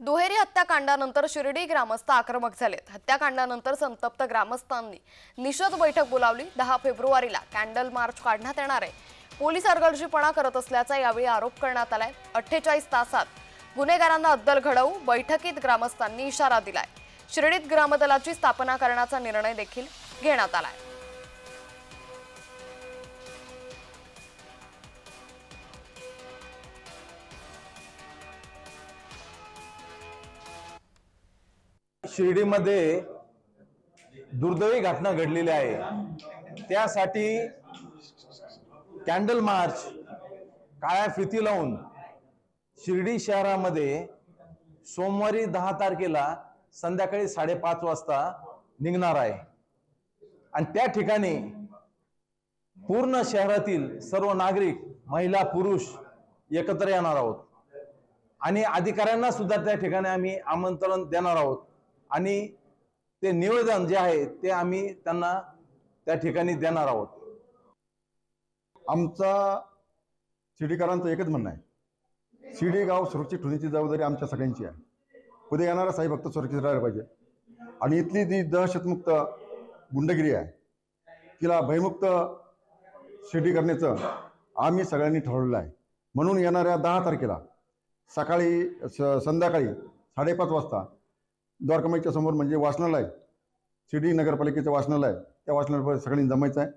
दुहेरी हत्याकांडानंतर शिर्डी ग्रामस्थ आक्रमक झालेत। हत्याकांडानंतर संतप्त ग्रामस्थांनी निषेध बैठक बोलावली। 10 फेब्रुवारीला कॅन्डल मार्च काढण्यात येणार आहे। पोलीस हलगर्जीपणा करत असल्याचा यावेळी आरोप करण्यात आलाय। 48 तासात गुन्हेगारांना अद्दल घडवू बैठकीत ग्रामस्थांनी इशारा दिलाय। शिर्डीत ग्रामदलाची स्थापना करण्याचा निर्णय देखील घेण्यात आलाय। शिर्डीमध्ये दुर्दैवी घटना घडलेली आहे। त्यासाठी कॅन्डल मार्च काळ्या फिती लावून शिर्डी शहरामध्ये सोमवारी 10 तारखेला संध्याकाळी 5:30 वाजता निघणार आहे। आणि त्या ठिकाणी पूर्ण शहरातील सर्व नागरिक, महिला, पुरुष एकत्र येणार आहोत आणि अधिकाऱ्यांना सुद्धा त्या ठिकाणी आम्ही आमंत्रण देणार आहोत आणि ते निवेदन जे आहे ते आम्ही त्यांना त्या ठिकाणी देणार आहोत। आमचा शिर्डीकरांचं एकच म्हणणं आहे, शिर्डी गाव सुरक्षित ठेवण्याची जबाबदारी आमच्या सगळ्यांची आहे। उद्या येणारा साई भक्त सुरक्षित राहायला पाहिजे आणि इथली जी दहशतमुक्त गुंडगिरी आहे तिला भयमुक्त शिर्डी करण्याचं आम्ही सगळ्यांनी ठरवलेलं आहे। म्हणून येणाऱ्या 10 तारखेला संध्याकाळी 5:30 वाजता द्वारकामाईच्या समोर म्हणजे वाचनालय, शिर्डी नगरपालिकेचं वाचनालय, त्या वाचनालयावर सगळ्यांनी जमायचं आहे।